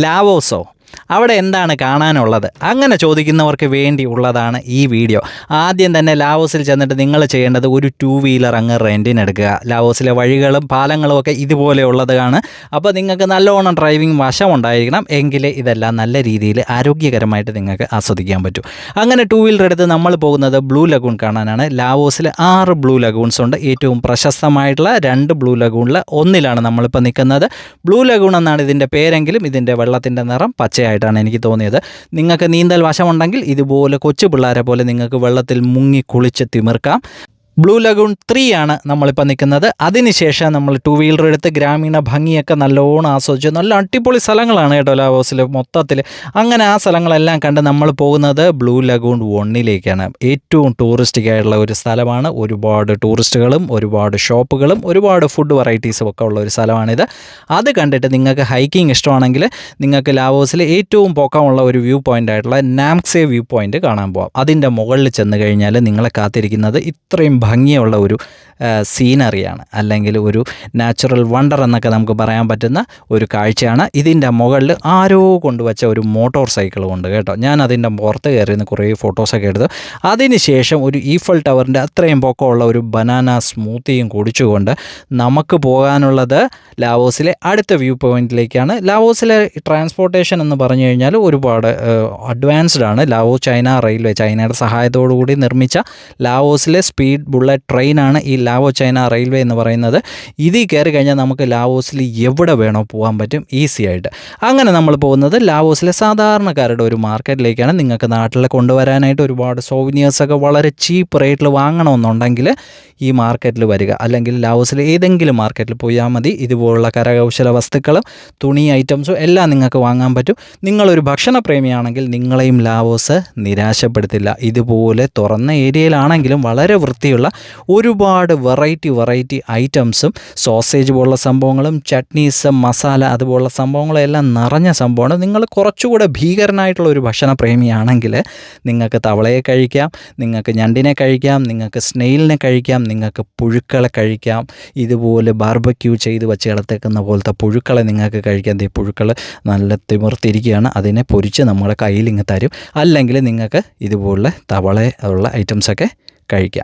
ലാവോസോ, അവിടെ എന്താണ് കാണാനുള്ളത്? അങ്ങനെ ചോദിക്കുന്നവർക്ക് വേണ്ടി ഉള്ളതാണ് ഈ വീഡിയോ. ആദ്യം തന്നെ ലാവോസിൽ ചെന്നിട്ട് നിങ്ങൾ ചെയ്യേണ്ടത് ഒരു 2 വീലർ അങ്ങ് റെൻറ്റിനെടുക്കുക. ലാവോസിലെ വഴികളും പാലങ്ങളും ഒക്കെ ഇതുപോലെയുള്ളതാണ്. അപ്പോൾ നിങ്ങൾക്ക് നല്ലോണം ഡ്രൈവിംഗ് വശമുണ്ടായിരിക്കണം, എങ്കിലേ ഇതെല്ലാം നല്ല രീതിയിൽ ആരോഗ്യകരമായിട്ട് നിങ്ങൾക്ക് ആസ്വദിക്കാൻ പറ്റും. അങ്ങനെ 2 വീലർ എടുത്ത് നമ്മൾ പോകുന്നത് ബ്ലൂ ലഗൂൺ കാണാനാണ്. ലാവോസിൽ 6 ബ്ലൂ ലഗൂൺസ് ഉണ്ട്. ഏറ്റവും പ്രശസ്തമായിട്ടുള്ള 2 ബ്ലൂ ലഗൂണിൽ ഒന്നിലാണ് നമ്മളിപ്പോൾ നിൽക്കുന്നത്. ബ്ലൂ ലഗൂൺ എന്നാണ് ഇതിൻ്റെ പേരെങ്കിലും ഇതിൻ്റെ വെള്ളത്തിൻ്റെ നിറം പച്ചയായിട്ടാണ് എനിക്ക് തോന്നിയത്. നിങ്ങൾക്ക് നീന്തൽ വശമുണ്ടെങ്കിൽ ഇതുപോലെ കൊച്ചു പിള്ളേരെ പോലെ നിങ്ങൾക്ക് വെള്ളത്തിൽ മുങ്ങി കുളിച്ച് തിമിർക്കാം. ബ്ലൂ ലഗൂൺ 3 ആണ് നമ്മളിപ്പോൾ നിൽക്കുന്നത്. അതിനുശേഷം നമ്മൾ 2 വീലർ എടുത്ത് ഗ്രാമീണ ഭംഗിയൊക്കെ നല്ലോണം ആസ്വദിച്ച് നല്ല അടിപൊളി സ്ഥലങ്ങളാണ് കേട്ടോ ലാവോസിൽ മൊത്തത്തിൽ. അങ്ങനെ ആ സ്ഥലങ്ങളെല്ലാം കണ്ട് നമ്മൾ പോകുന്നത് ബ്ലൂ ലഗൂൺ 1ലേക്കാണ്. ഏറ്റവും ടൂറിസ്റ്റിക് ആയിട്ടുള്ള ഒരു സ്ഥലമാണ്. ഒരുപാട് ടൂറിസ്റ്റുകളും ഒരുപാട് ഷോപ്പുകളും ഒരുപാട് ഫുഡ് വെറൈറ്റീസും ഒക്കെ ഉള്ള ഒരു സ്ഥലമാണിത്. അത് കണ്ടിട്ട് നിങ്ങൾക്ക് ഹൈക്കിംഗ് ഇഷ്ടമാണെങ്കിൽ നിങ്ങൾക്ക് ലാവോസിൽ ഏറ്റവും പൊക്കമുള്ള ഒരു വ്യൂ പോയിൻ്റ് ആയിട്ടുള്ള നാംസേ വ്യൂ പോയിൻ്റ് കാണാൻ പോകാം. അതിൻ്റെ മുകളിൽ ചെന്ന് കഴിഞ്ഞാൽ നിങ്ങളെ കാത്തിരിക്കുന്നത് ഇത്രയും ഭംഗിയുള്ള ഒരു സീനറിയാണ്, അല്ലെങ്കിൽ ഒരു നാച്ചുറൽ വണ്ടർ എന്നൊക്കെ നമുക്ക് പറയാൻ പറ്റുന്ന ഒരു കാഴ്ചയാണ്. ഇതിൻ്റെ മുകളിൽ ആരോ കൊണ്ടുവച്ച ഒരു മോട്ടോർ സൈക്കിളും ഉണ്ട് കേട്ടോ. ഞാൻ അതിൻ്റെ പുറത്ത് കയറിയിരുന്ന് കുറേ ഫോട്ടോസൊക്കെ എടുത്തു. അതിനുശേഷം ഒരു ഈഫൽ ടവറിൻ്റെ അത്രയും പൊക്കമുള്ള ഒരു ബനാന സ്മൂത്തിയും കുടിച്ചുകൊണ്ട് നമുക്ക് പോകാനുള്ളത് ലാവോസിലെ അടുത്ത വ്യൂ പോയിൻറ്റിലേക്കാണ്. ലാവോസിലെ ട്രാൻസ്പോർട്ടേഷൻ എന്ന് പറഞ്ഞു കഴിഞ്ഞാൽ ഒരുപാട് അഡ്വാൻസ്ഡ് ആണ്. ലാവോ ചൈന റെയിൽവേ, ചൈനയുടെ സഹായത്തോടു കൂടി നിർമ്മിച്ച ലാവോസിലെ സ്പീഡ് ബുള്ളറ്റ് ട്രെയിനാണ് ഈ ലാവോ ചൈന റെയിൽവേ എന്ന് പറയുന്നത്. ഇതിൽ കയറി കഴിഞ്ഞാൽ നമുക്ക് ലാവോസിൽ എവിടെ വേണോ പോകാൻ പറ്റും ഈസി ആയിട്ട്. അങ്ങനെ നമ്മൾ പോകുന്നത് ലാവോസിലെ സാധാരണക്കാരുടെ ഒരു മാർക്കറ്റിലേക്കാണ്. നിങ്ങൾക്ക് നാട്ടിൽ കൊണ്ടുവരാനായിട്ട് ഒരുപാട് സോവിനിയേഴ്സൊക്കെ വളരെ ചീപ്പ് റേറ്റിൽ വാങ്ങണമെന്നുണ്ടെങ്കിൽ ഈ മാർക്കറ്റിൽ വരിക, അല്ലെങ്കിൽ ലാവോസിലെ ഏതെങ്കിലും മാർക്കറ്റിൽ പോയാൽ മതി. ഇതുപോലുള്ള കരകൗശല വസ്തുക്കളും തുണി ഐറ്റംസും എല്ലാം നിങ്ങൾക്ക് വാങ്ങാൻ പറ്റും. നിങ്ങളൊരു ഭക്ഷണപ്രേമിയാണെങ്കിൽ നിങ്ങളെയും ലാവോസ് നിരാശപ്പെടുത്തില്ല. ഇതുപോലെ തുറന്ന ഏരിയയിലാണെങ്കിലും വളരെ വൃത്തിയുള്ള ഒരുപാട് വെറൈറ്റി ഐറ്റംസും സോസേജ് പോലുള്ള സംഭവങ്ങളും ചട്നീസ് മസാല അതുപോലുള്ള സംഭവങ്ങളും എല്ലാം നിറഞ്ഞ സംഭവമാണ്. നിങ്ങൾ കുറച്ചുകൂടെ ഭീകരനായിട്ടുള്ള ഒരു ഭക്ഷണപ്രേമിയാണെങ്കിൽ നിങ്ങൾക്ക് തവളയെ കഴിക്കാം, നിങ്ങൾക്ക് ഞണ്ടിനെ കഴിക്കാം, നിങ്ങൾക്ക് സ്നെയിലിനെ കഴിക്കാം, നിങ്ങൾക്ക് പുഴുക്കളെ കഴിക്കാം. ഇതുപോലെ ബാർബക്യൂ ചെയ്ത് വെച്ച് കിടത്തേക്കുന്ന പോലത്തെ പുഴുക്കളെ നിങ്ങൾക്ക് കഴിക്കാം. ഈ പുഴുക്കൾ നല്ല തിമിർത്തിരിക്കുകയാണ്, അതിനെ പൊരിച്ച് നമ്മുടെ കയ്യിൽ ഇങ്ങ് തരും. അല്ലെങ്കിൽ നിങ്ങൾക്ക് ഇതുപോലെ തവള ഉള്ള ഐറ്റംസൊക്കെ കഴിക്കാം.